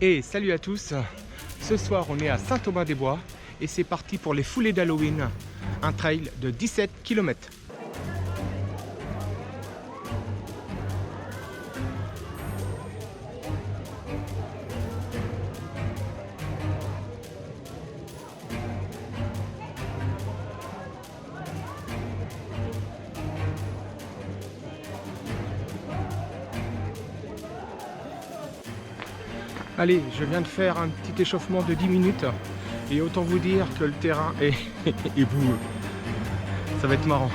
Et salut à tous, ce soir on est à Saint-Aubin-des-Bois et c'est parti pour les foulées d'Halloween, un trail de 17 km. Allez, je viens de faire un petit échauffement de 10 minutes et autant vous dire que le terrain est boueux. Ça va être marrant.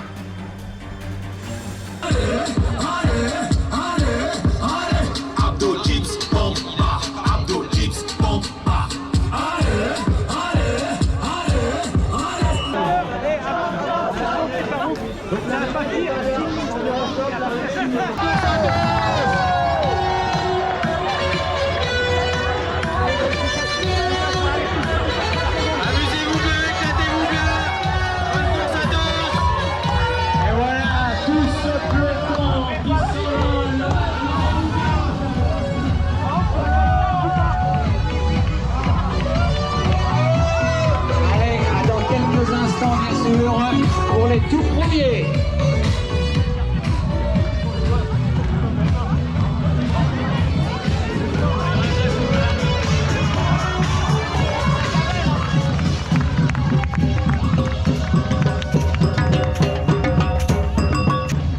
Pour les tout premiers.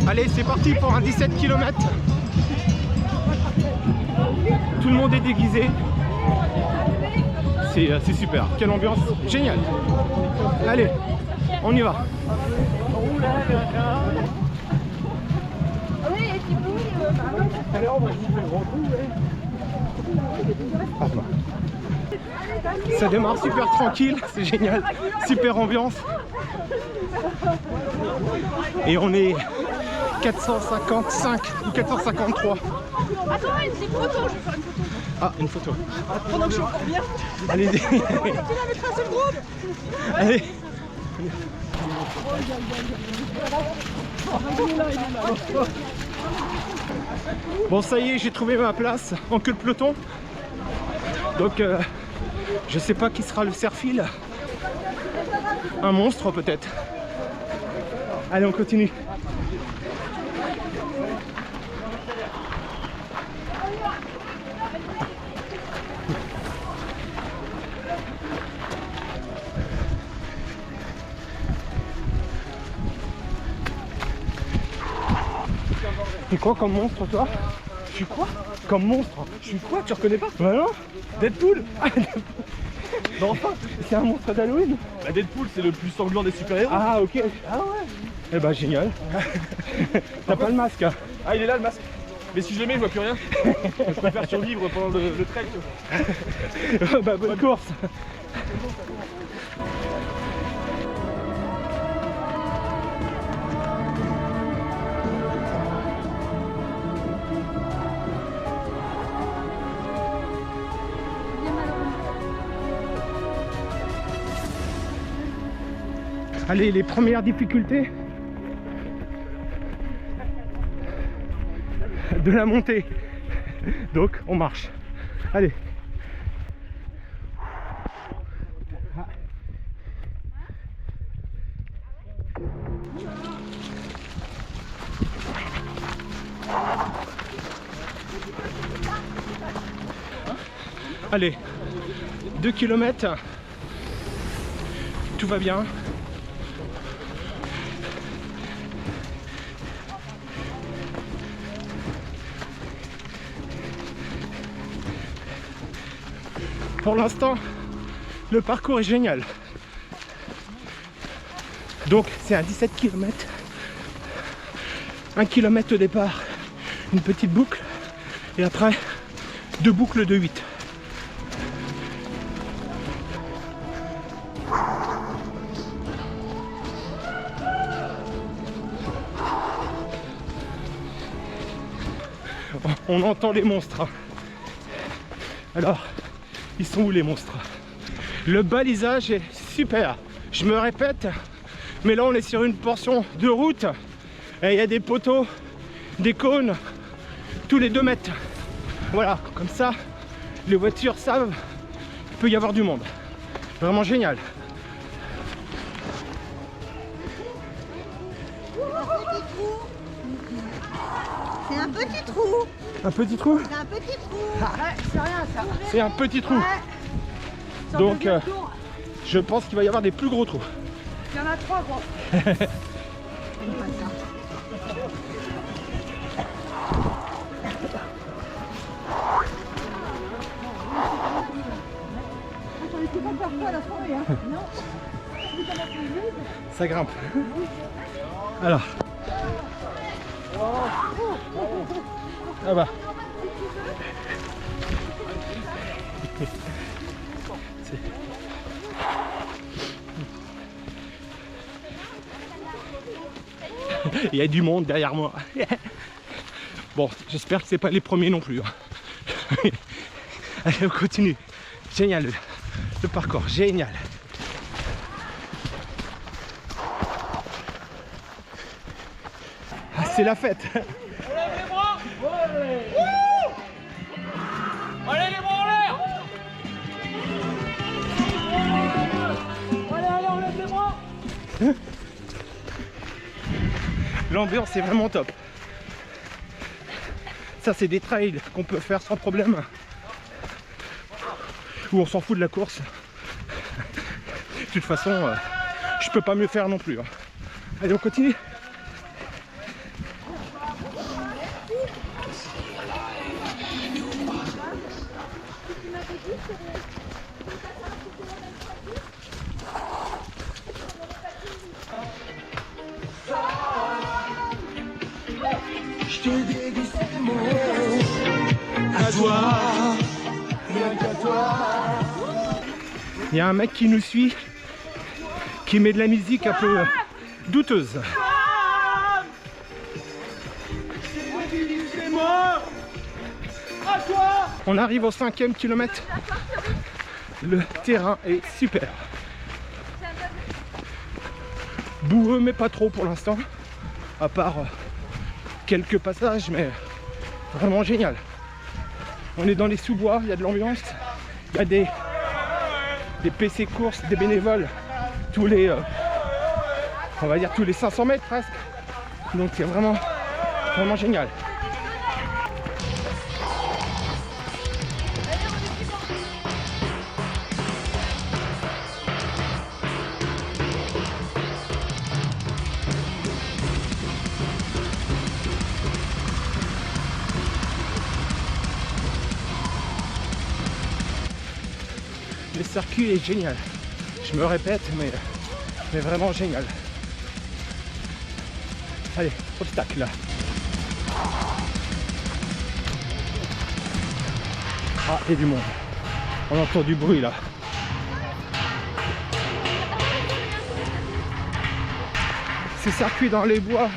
Allez, c'est parti pour un 17 km. Tout le monde est déguisé. C'est super. Quelle ambiance géniale. Allez, on y va. Ça démarre super tranquille, c'est génial, super ambiance. Et on est 455 ou 453. Attends, une petite photo, je vais faire une photo. Ah, une photo. Pendant que je suis encore bien. Allez-y. Tu la mettras sur le groupe. Allez. Bon, ça y est, j'ai trouvé ma place en queue de peloton. Donc, je sais pas qui sera le serre-fil. Un monstre peut-être. Allez, on continue. T'es quoi comme monstre toi? Je suis quoi? Comme monstre? Je suis quoi? Tu reconnais pas? Bah non. Deadpool? Non, enfin, c'est un monstre d'Halloween. Bah Deadpool c'est le plus sanglant des super-héros. Ah ok. Ah ouais. Eh bah génial. T'as pas le masque hein? Ah il est là le masque. Mais si je le mets je vois plus rien. Je préfère survivre pendant le trail. Bah bonne course. Allez, les premières difficultés de la montée. Donc, on marche. Allez. Allez, 2 km. Tout va bien. Pour l'instant, le parcours est génial. Donc c'est un 17 km. 1 km au départ, une petite boucle. Et après, 2 boucles de 8. On entend les monstres. Alors, ils sont où les monstres? Le balisage est super. Je me répète, mais là on est sur une portion de route et il y a des poteaux, des cônes tous les 2 mètres. Voilà, comme ça, Les voitures savent qu'il peut y avoir du monde. Vraiment génial. C'est un petit trou. Un petit trou? C'est un petit trou. Ouais, c'est rien ça. C'est un petit trou. C'est un Donc, deuxième tour. je pense qu'il va y avoir des plus gros trous. Il y en a 3 quoi. J'en étais pas parfois à la soirée hein. Non. Ça grimpe. Alors. Ah bah. Il y a du monde derrière moi. Bon, j'espère que c'est pas les premiers non plus. Allez, on continue. Génial, le parcours, génial. Ah, c'est la fête. Allez les bras en l'air. Allez, on lève les bras. L'ambiance est vraiment top. Ça, c'est des trails qu'on peut faire sans problème. Où on s'en fout de la course. De toute façon, je peux pas mieux faire non plus. Allez, on continue. Je te dédie ces mots à toi, rien qu'à toi. Il y a un mec qui nous suit, qui met de la musique un peu douteuse. C'est moi, à toi. On arrive au 5e kilomètre. Le terrain est super. Boueux mais pas trop pour l'instant. À part quelques passages, mais vraiment génial. On est dans les sous-bois, il y a de l'ambiance. Il y a des PC courses, des bénévoles tous les on va dire tous les 500 mètres presque. Donc c'est vraiment génial. Le circuit est génial. Je me répète, mais vraiment génial. Allez, obstacle là. Ah, et du monde. On entend du bruit là. Ces circuits dans les bois,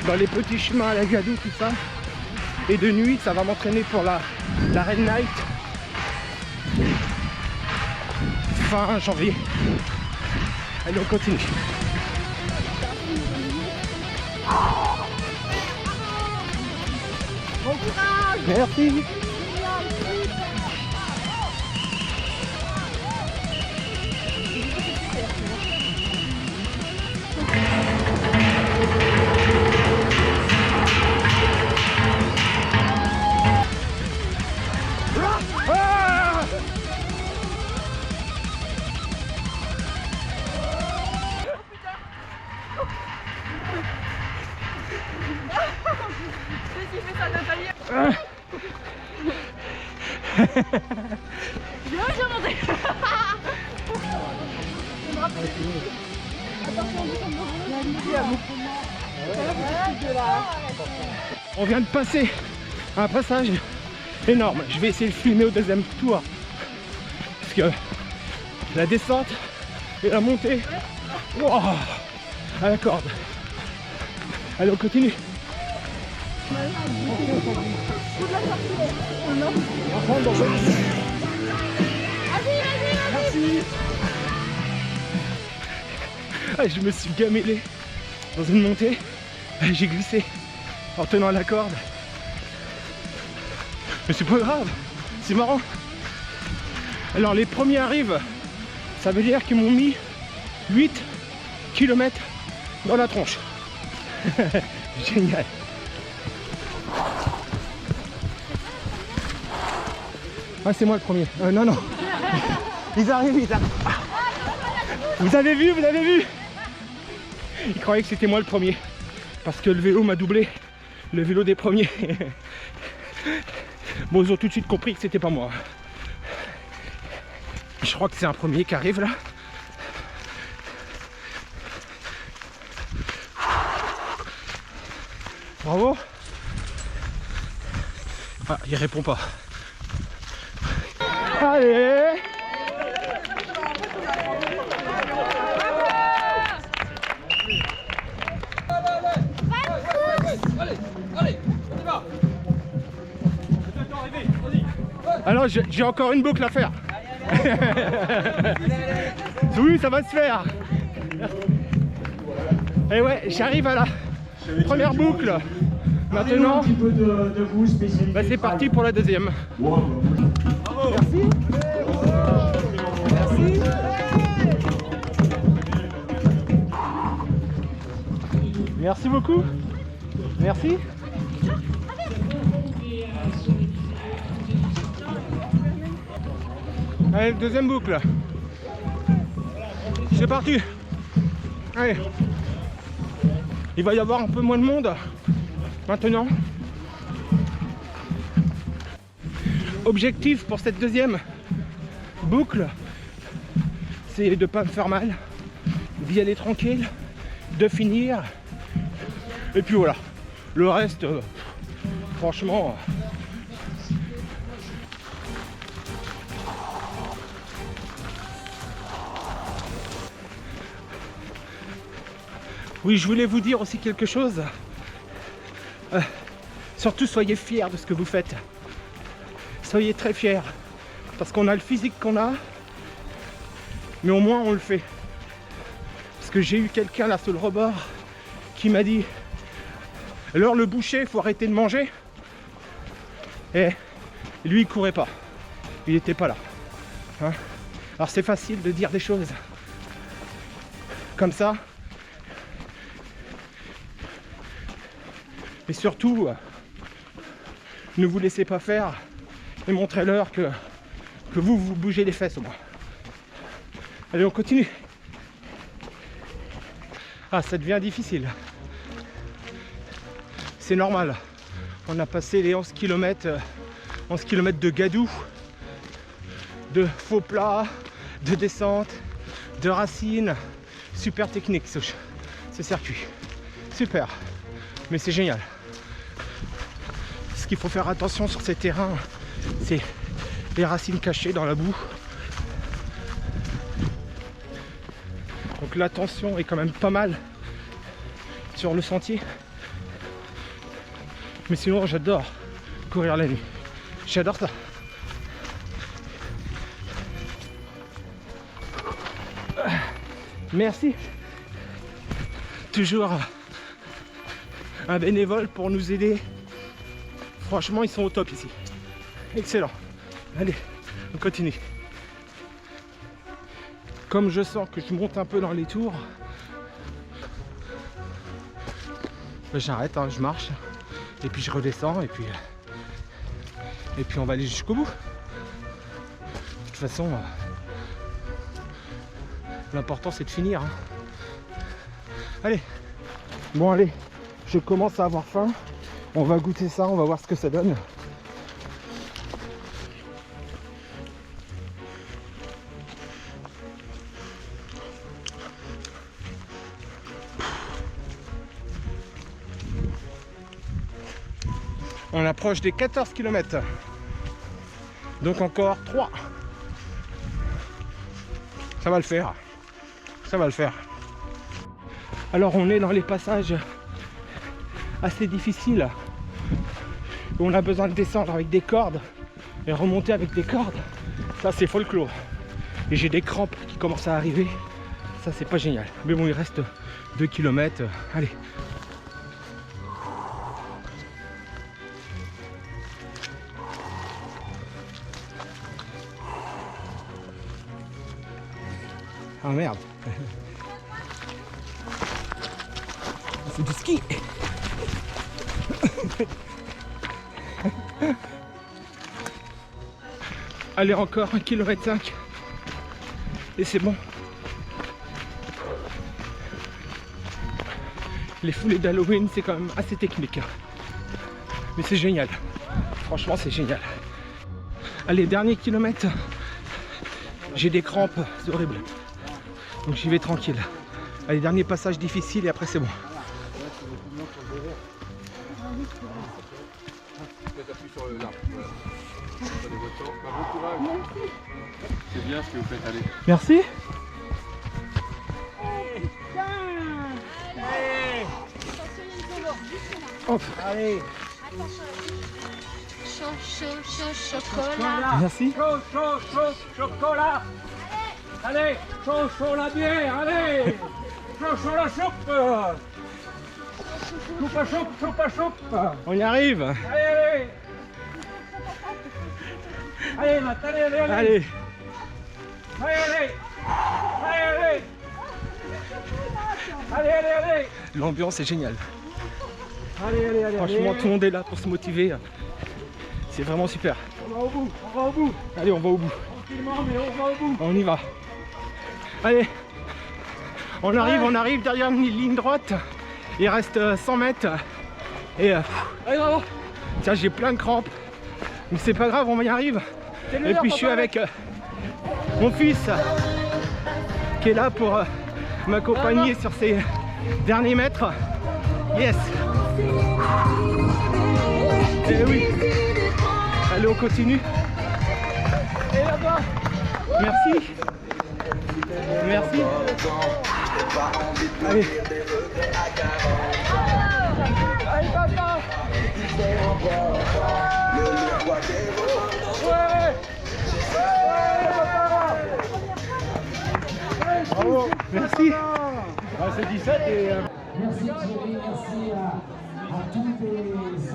dans les petits chemins à la gadoue, tout ça. Et de nuit, ça va m'entraîner pour la Red Night. Fin janvier. Allez, on continue. Bon courage. Merci. Ah! J'ai fait ça, Nathalie. Ah! J'ai remonté. On vient de passer un passage énorme. Je vais essayer de filmer au deuxième tour. Parce que la descente et la montée, wow, à la corde. Allez, on continue. Ah, je me suis gamellé dans une montée. J'ai glissé en tenant la corde. Mais c'est pas grave, C'est marrant. Alors les premiers arrivent, ça veut dire qu'ils m'ont mis 8 km dans la tronche. Génial. Ah, c'est moi le premier. Non, non. Ils arrivent, ils arrivent. Ah. Vous avez vu, vous avez vu? Ils croyaient que c'était moi le premier. Parce que le vélo m'a doublé. Le vélo des premiers. Bon, ils ont tout de suite compris que c'était pas moi. Je crois que c'est un premier qui arrive là. Bravo. Ah, il répond pas. Allez. Alors j'ai encore une boucle à faire. Oui, ça va se faire. Et ouais, j'arrive à la première boucle. Maintenant, bah c'est parti pour la deuxième. Merci. Merci. Merci beaucoup. Merci. Allez, deuxième boucle. C'est parti. Allez. Il va y avoir un peu moins de monde maintenant. Objectif pour cette deuxième boucle, c'est de ne pas me faire mal, d'y aller tranquille, de finir. Et puis voilà. Le reste, franchement... Oui, je voulais vous dire aussi quelque chose. Surtout, soyez fiers de ce que vous faites. Soyez très fiers. Parce qu'on a le physique qu'on a, mais au moins on le fait. Parce que j'ai eu quelqu'un là sur le rebord qui m'a dit: alors le boucher, il faut arrêter de manger. Et lui, il courait pas. Il n'était pas là. Hein? Alors c'est facile de dire des choses comme ça. Et surtout, ne vous laissez pas faire et montrez-leur que vous bougez les fesses au moins. Allez, on continue. Ah, ça devient difficile. C'est normal. On a passé les 11 km de gadou, de faux plats, de descente, de racines. Super technique ce circuit. Super. Mais c'est génial. Ce qu'il faut faire attention sur ces terrains, c'est les racines cachées dans la boue. Donc la tension est quand même pas mal sur le sentier. Mais sinon j'adore courir la nuit. J'adore ça. Merci. Toujours un bénévole pour nous aider. Franchement, ils sont au top ici. Excellent. Allez, on continue. Comme je sens que je monte un peu dans les tours, j'arrête, hein, je marche. Et puis je redescends et puis on va aller jusqu'au bout. De toute façon, l'important c'est de finir. Hein. Allez. Bon allez, je commence à avoir faim. On va goûter ça, on va voir ce que ça donne. On approche des 14 km. Donc encore 3. Ça va le faire. Ça va le faire. Alors on est dans les passages assez difficiles. On a besoin de descendre avec des cordes et remonter avec des cordes. Ça c'est folklore. Et j'ai des crampes qui commencent à arriver. Ça c'est pas génial. Mais bon, il reste 2 km. Allez. Ah merde. C'est du ski. Allez, encore 1,5 km et c'est bon. Les foulées d'Halloween, c'est quand même assez technique. Mais c'est génial. Franchement, c'est génial. Allez, dernier kilomètre. J'ai des crampes, c'est horrible. Donc j'y vais tranquille. Allez, dernier passage difficile et après c'est bon. C'est bien ce que vous faites, allez. Merci. Hop. Allez, Chaud, chocolat. Merci. chaud, chocolat. Allez, chaud, la bière, allez. Chaud, la soupe. Soupe. On y arrive. Allez. Allez, Matt, allez. Allez. L'ambiance est géniale. Allez. Franchement, tout le monde est là pour se motiver. C'est vraiment super. On va au bout. Allez, on va au bout. Tranquillement, mais on va au bout. On y va. Allez. On arrive derrière une ligne droite. Il reste 100 mètres. Et Allez, bravo. tiens, j'ai plein de crampes. Mais c'est pas grave, on y arrive. Et puis je suis avec mon fils qui est là pour m'accompagner sur ces derniers mètres. Yes. Et oui. Allez, on continue. Et là-bas. Merci. Allez. Allez, papa. Bravo. Merci. C'est 17 et... Merci Thierry, merci à tous les bénévoles. Est-ce que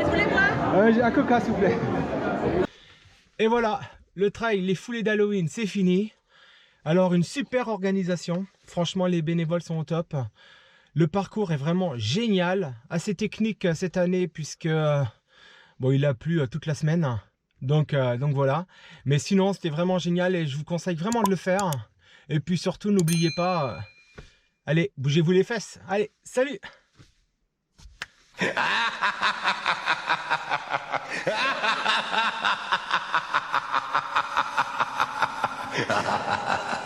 vous voulez boire? J'ai un coca s'il vous plaît. Et voilà, le trail, les foulées d'Halloween, c'est fini. Alors une super organisation, franchement les bénévoles sont au top. Le parcours est vraiment génial, assez technique cette année puisque bon, il a plu toute la semaine. Donc voilà, mais sinon c'était vraiment génial et je vous conseille vraiment de le faire. Et puis surtout n'oubliez pas, allez bougez-vous les fesses, allez salut. Ha ha ha ha ha!